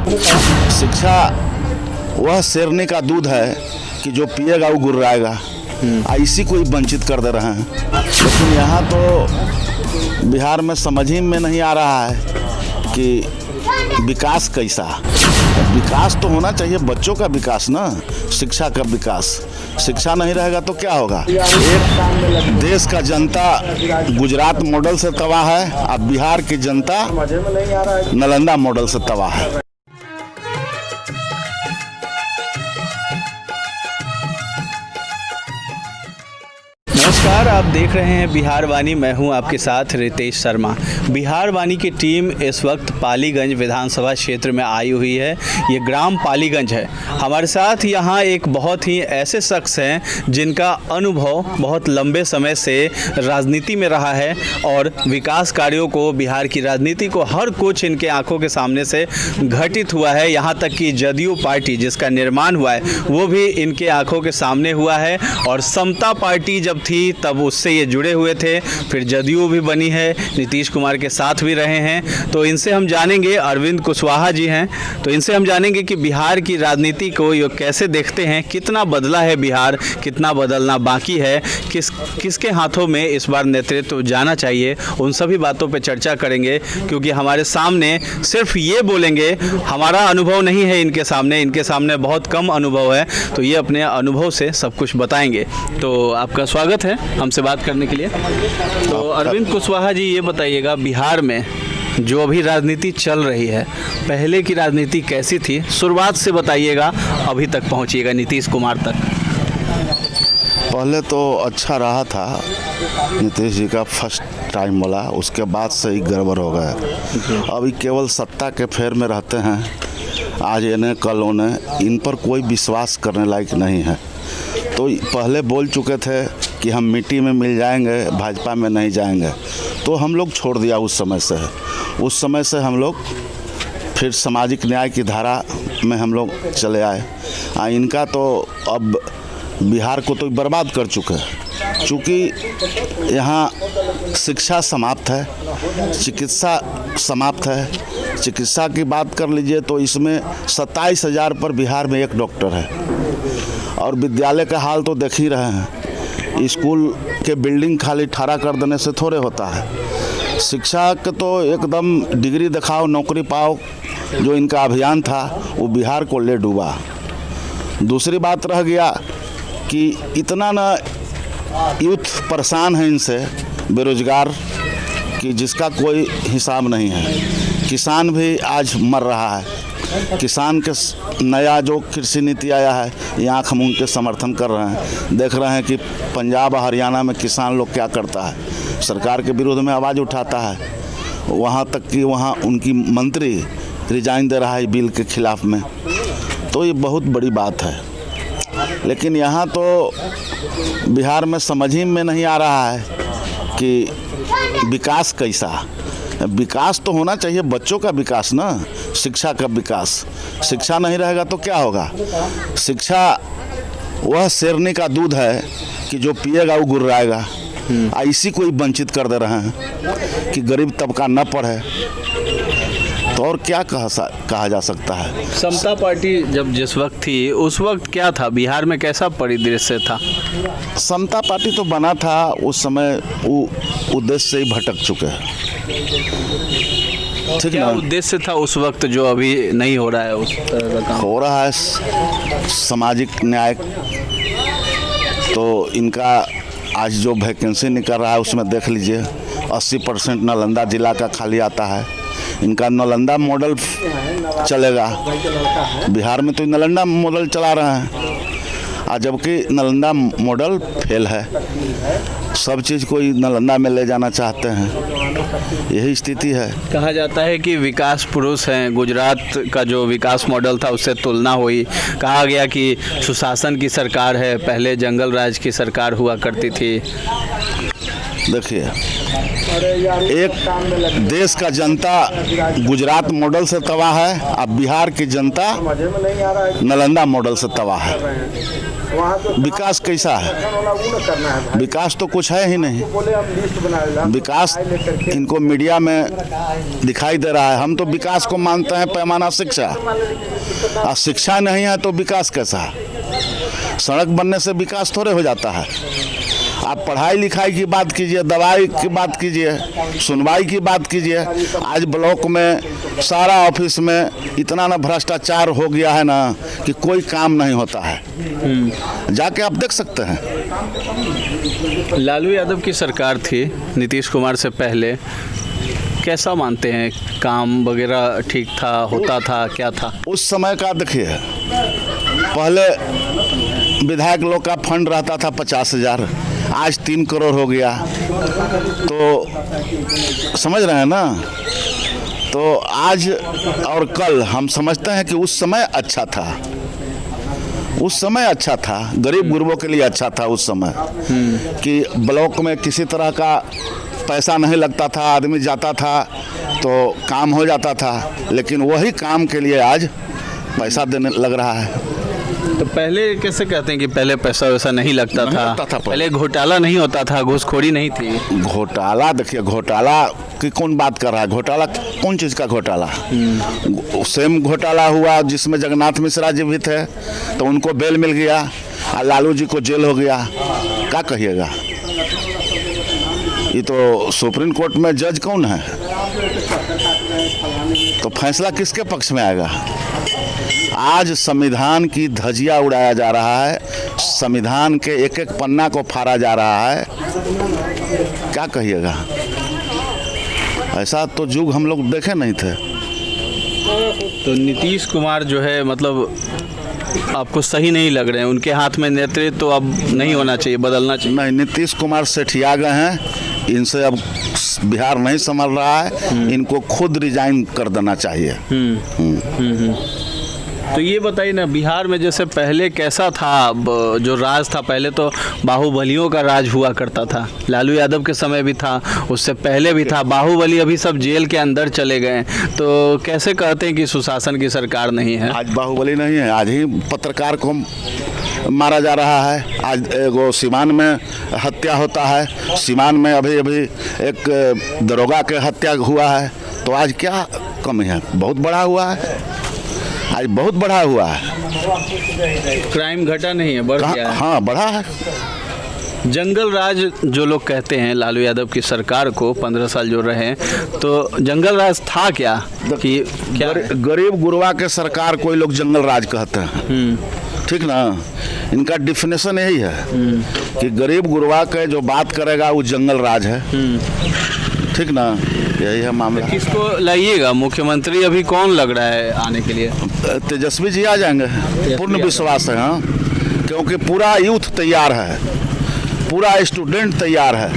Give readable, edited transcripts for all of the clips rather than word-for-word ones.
शिक्षा वह शेरनी का दूध है कि जो पिएगा वो गुर्राएगा। इसी को ही वंचित कर दे रहे हैं। लेकिन यहाँ तो बिहार में समझ ही में नहीं आ रहा है कि विकास कैसा। विकास तो होना चाहिए बच्चों का विकास ना, शिक्षा का विकास। शिक्षा नहीं रहेगा तो क्या होगा। एक देश का जनता गुजरात मॉडल से तबाह है, अब बिहार की जनता नालंदा मॉडल से तबाह है। नमस्कार, आप देख रहे हैं बिहार वाणी। मैं हूं आपके साथ रितेश शर्मा। बिहार वाणी की टीम इस वक्त पालीगंज विधानसभा क्षेत्र में आई हुई है। ये ग्राम पालीगंज है। हमारे साथ यहां एक बहुत ही ऐसे शख्स हैं जिनका अनुभव बहुत लंबे समय से राजनीति में रहा है और विकास कार्यों को, बिहार की राजनीति को हर कुछ इनके आंखों के सामने से घटित हुआ है। यहाँ तक कि जदयू पार्टी जिसका निर्माण हुआ है वो भी इनके आंखों के सामने हुआ है। और समता पार्टी जब थी तब उससे ये जुड़े हुए थे, फिर जदयू भी बनी है, नीतीश कुमार के साथ भी रहे हैं। तो इनसे हम जानेंगे, अरविंद कुशवाहा जी हैं, तो इनसे हम जानेंगे कि बिहार की राजनीति को ये कैसे देखते हैं, कितना बदला है बिहार, कितना बदलना बाकी है, किसके हाथों में इस बार नेतृत्व जाना चाहिए। उन सभी बातों पर चर्चा करेंगे क्योंकि हमारे सामने सिर्फ ये बोलेंगे, हमारा अनुभव नहीं है इनके सामने बहुत कम अनुभव है, तो ये अपने अनुभव से सब कुछ बताएंगे। तो आपका स्वागत है हमसे बात करने के लिए। तो अरविंद कुशवाहा जी, ये बताइएगा बिहार में जो अभी राजनीति चल रही है, पहले की राजनीति कैसी थी? शुरुआत से बताइएगा, अभी तक पहुंचिएगा नीतीश कुमार तक। पहले तो अच्छा रहा था नीतीश जी का फर्स्ट टाइम वाला, उसके बाद से ही गड़बड़ हो गया। अभी केवल सत्ता के फेर में रहते हैं, आज इन्हें कल उन्हें, इन पर कोई विश्वास करने लायक नहीं है। तो पहले बोल चुके थे कि हम मिट्टी में मिल जाएंगे, भाजपा में नहीं जाएंगे, तो हम लोग छोड़ दिया। उस समय से हम लोग फिर सामाजिक न्याय की धारा में हम लोग चले आए। इनका तो अब बिहार को तो बर्बाद कर चुके हैं, चूँकि यहाँ शिक्षा समाप्त है, चिकित्सा समाप्त है। चिकित्सा की बात कर लीजिए तो इसमें 27,000 पर बिहार में एक डॉक्टर है। और विद्यालय का हाल तो देख ही रहे हैं, स्कूल के बिल्डिंग खाली ठहरा कर देने से थोड़े होता है। शिक्षा के तो एकदम डिग्री दिखाओ नौकरी पाओ, जो इनका अभियान था वो बिहार को ले डूबा। दूसरी बात रह गया कि इतना ना यूथ परेशान है इनसे, बेरोजगार, कि जिसका कोई हिसाब नहीं है। किसान भी आज मर रहा है। किसान के नया जो कृषि नीति आया है, यहाँ हम उनके समर्थन कर रहे हैं। देख रहे हैं कि पंजाब और हरियाणा में किसान लोग क्या करता है, सरकार के विरोध में आवाज़ उठाता है। वहाँ तक कि वहाँ उनकी मंत्री रिजाइन दे रहा है बिल के खिलाफ में। तो ये बहुत बड़ी बात है। लेकिन यहाँ तो बिहार में समझ ही में नहीं आ रहा है कि विकास कैसा। विकास तो होना चाहिए बच्चों का विकास ना, शिक्षा का विकास। शिक्षा नहीं रहेगा तो क्या होगा। शिक्षा वह शेरनी का दूध है कि जो पिएगा वो गुर्राएगा। इसी को ही वंचित कर दे रहे हैं कि गरीब तबका न पढ़े, तो और क्या कहा जा सकता है। समता पार्टी जब जिस वक्त थी उस वक्त क्या था बिहार में, कैसा परिदृश्य था? समता पार्टी तो बना था उस समय, वो उद्देश्य से ही भटक चुके हैं। ठीक क्या उद्देश्य था उस वक्त जो अभी नहीं हो रहा है उस तरह का काम? हो रहा है सामाजिक न्याय। तो इनका आज जो वैकेंसी निकल रहा है उसमें देख लीजिए 80% नालंदा जिला का खाली आता है। इनका नालंदा मॉडल चलेगा, बिहार में तो नालंदा मॉडल चला रहे हैं, जबकि नालंदा मॉडल फेल है। सब चीज़ को नालंदा में ले जाना चाहते हैं, यही स्थिति है। कहा जाता है कि विकास पुरुष हैं, गुजरात का जो विकास मॉडल था उससे तुलना हुई। कहा गया कि सुशासन की सरकार है, पहले जंगल राज की सरकार हुआ करती थी। देखिए, एक देश का जनता गुजरात मॉडल से तबाह है, अब बिहार की जनता नालंदा मॉडल से तबाह है। विकास कैसा है? विकास तो कुछ है ही नहीं। विकास इनको मीडिया में दिखाई दे रहा है। हम तो विकास को मानते हैं पैमाना शिक्षा, और शिक्षा नहीं है तो विकास कैसा है? सड़क बनने से विकास थोड़े हो जाता है। आप पढ़ाई लिखाई की बात कीजिए, दवाई की बात कीजिए, सुनवाई की बात कीजिए। आज ब्लॉक में सारा ऑफिस में इतना ना भ्रष्टाचार हो गया है ना कि कोई काम नहीं होता है। जाके आप देख सकते हैं। लालू यादव की सरकार थी नीतीश कुमार से पहले, कैसा मानते हैं? काम वगैरह ठीक था, होता था, क्या था उस समय का? देखिए, पहले विधायक लोग का फंड रहता था 50,000, आज 3 करोड़ हो गया। तो समझ रहे हैं ना? तो आज और कल हम समझते हैं कि उस समय अच्छा था। उस समय अच्छा था, गरीब गुरबों के लिए अच्छा था उस समय, कि ब्लॉक में किसी तरह का पैसा नहीं लगता था, आदमी जाता था तो काम हो जाता था। लेकिन वही काम के लिए आज पैसा देने लग रहा है। तो पहले कैसे कहते हैं कि पहले पैसा वैसा नहीं लगता था? पहले घोटाला नहीं होता था, घूसखोरी नहीं थी। घोटाला, देखिए, घोटाला की कौन बात कर रहा है? घोटाला कौन चीज़ का घोटाला? सेम घोटाला हुआ जिसमें जगन्नाथ मिश्रा जी भी थे, तो उनको बेल मिल गया और लालू जी को जेल हो गया। क्या कहिएगा? ये तो सुप्रीम कोर्ट में जज कौन है? तो फैसला किसके पक्ष में आएगा? आज संविधान की धज्जियां उड़ाया जा रहा है, संविधान के एक एक पन्ना को फाड़ा जा रहा है। क्या कहिएगा? ऐसा तो युग हम लोग देखे नहीं थे। तो नीतीश कुमार जो है, मतलब आपको सही नहीं लग रहे हैं? उनके हाथ में नेतृत्व तो अब नहीं होना चाहिए, बदलना चाहिए? नहीं, नीतीश कुमार सेठिया गए हैं, इनसे अब बिहार नहीं संभल रहा है। इनको खुद रिजाइन कर देना चाहिए। तो ये बताइए ना, बिहार में जैसे पहले कैसा था जो राज था? पहले तो बाहुबलियों का राज हुआ करता था, लालू यादव के समय भी था, उससे पहले भी था। बाहुबली अभी सब जेल के अंदर चले गए, तो कैसे कहते हैं कि सुशासन की सरकार नहीं है? आज बाहुबली नहीं है, आज ही पत्रकार को मारा जा रहा है। आज एगो सीवान में हत्या होता है, सीवान में अभी अभी एक दरोगा के हत्या हुआ है। तो आज क्या कमी है? बहुत बड़ा हुआ है, आज बहुत बढ़ा हुआ है। क्राइम घटा नहीं है, बढ़ गया है। हाँ, बढ़ा है। जंगल राज जो लोग कहते हैं लालू यादव की सरकार को, 15 साल जो रहे, तो जंगल राज था क्या? कि क्या गरीब गुरबा के सरकार कोई लोग जंगल राज कहते हैं, ठीक ना? इनका डिफिनेशन यही है कि गरीब गुरबा के जो बात करेगा वो जंगल राज है, ठीक ना? यही है मामला। किसको लाइएगा मुख्यमंत्री? अभी कौन लग रहा है आने के लिए? तेजस्वी जी आ जाएंगे, पूर्ण विश्वास है। हाँ, क्योंकि पूरा यूथ तैयार है, पूरा स्टूडेंट तैयार है।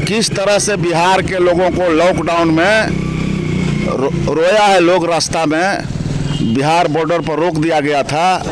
किस तरह से बिहार के लोगों को लॉकडाउन में रोया है लोग, रास्ता में बिहार बॉर्डर पर रोक दिया गया था।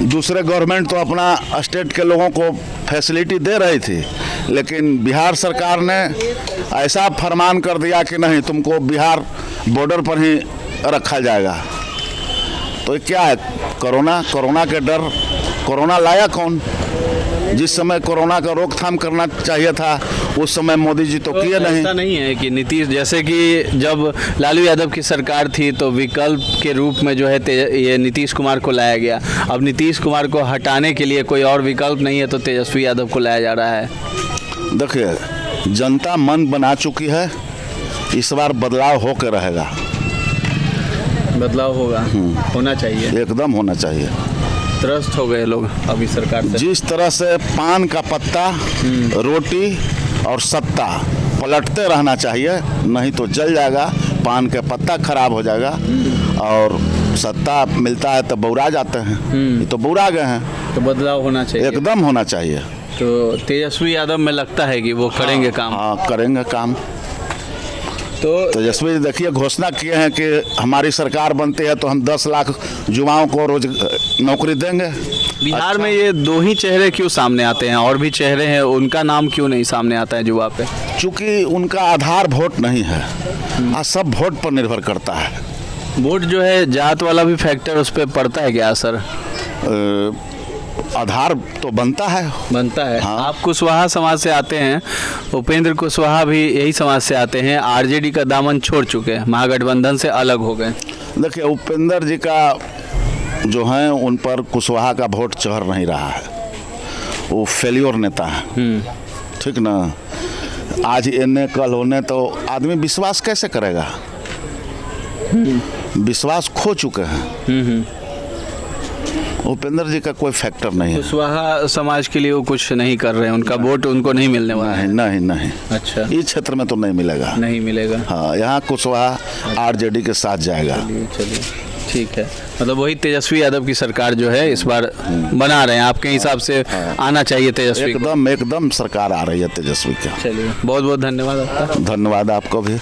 दूसरे गवर्नमेंट तो अपना स्टेट के लोगों को फैसिलिटी दे रही थी, लेकिन बिहार सरकार ने ऐसा फरमान कर दिया कि नहीं, तुमको बिहार बॉर्डर पर ही रखा जाएगा। तो ये क्या है? कोरोना के डर। कोरोना लाया कौन? जिस समय कोरोना का रोकथाम करना चाहिए था उस समय मोदी जी तो किए नहीं। ऐसा नहीं है कि नीतीश, जैसे कि जब लालू यादव की सरकार थी तो विकल्प के रूप में जो है ये नीतीश कुमार को लाया गया। अब नीतीश कुमार को हटाने के लिए कोई और विकल्प नहीं है, तो तेजस्वी यादव को लाया जा रहा है। देखिए, जनता मन बना चुकी है, इस बार बदलाव होकर रहेगा। बदलाव होगा, होना चाहिए, एकदम होना चाहिए। त्रस्त हो गए लोग अभी सरकार से। जिस तरह से पान का पत्ता, रोटी और सत्ता पलटते रहना चाहिए, नहीं तो जल जाएगा। पान के पत्ता खराब हो जाएगा और सत्ता मिलता है तो बौरा जाते हैं। ये तो बौरा गए हैं। तो बदलाव होना चाहिए, एकदम होना चाहिए। तो तेजस्वी यादव में लगता है कि वो करेंगे काम। हाँ, करेंगे काम। तो तेजस्वी जी देखिए घोषणा किए हैं कि हमारी सरकार बनती है तो हम 10 लाख युवाओं को रोज नौकरी देंगे। बिहार में ये दो ही चेहरे क्यों सामने आते हैं, और भी चेहरे हैं, उनका नाम क्यों नहीं सामने आता है युवा पे? चूँकि उनका आधार वोट नहीं है, आज सब वोट पर निर्भर करता है। वोट जो है जात वाला भी फैक्टर उस पर पड़ता है क्या असर? आधार तो बनता है। बनता है। हाँ। आप कुशवाहा समाज से आते हैं, उपेंद्र कुशवाहा भी यही समाज से आते हैं, आरजेडी का दामन छोड़ चुके हैं, महागठबंधन से अलग हो गए। देखिए उपेंद्र जी का जो है उन पर कुशवाहा का वोट चढ़ नहीं रहा है, वो फेल्योर नेता है, ठीक ना। आज इन्हें कल होने तो आदमी विश्वास कैसे करेगा, विश्वास खो चुके हैं। उपेंद्र जी का कोई फैक्टर नहीं है। कुशवाहा समाज के लिए वो कुछ नहीं कर रहे हैं, उनका वोट उनको नहीं मिलने वाला है। नहीं नहीं, अच्छा, इस क्षेत्र में तो नहीं मिलेगा, नहीं मिलेगा। हाँ, यहाँ कुशवाहा आरजेडी के साथ जाएगा। चलिए ठीक है, मतलब वही तेजस्वी यादव की सरकार जो है इस बार बना रहे हैं, आपके हिसाब से आना चाहिए तेजस्वी को? एकदम एकदम सरकार आ रही है तेजस्वी की। चलिए बहुत बहुत धन्यवाद आपका। धन्यवाद आपको भी।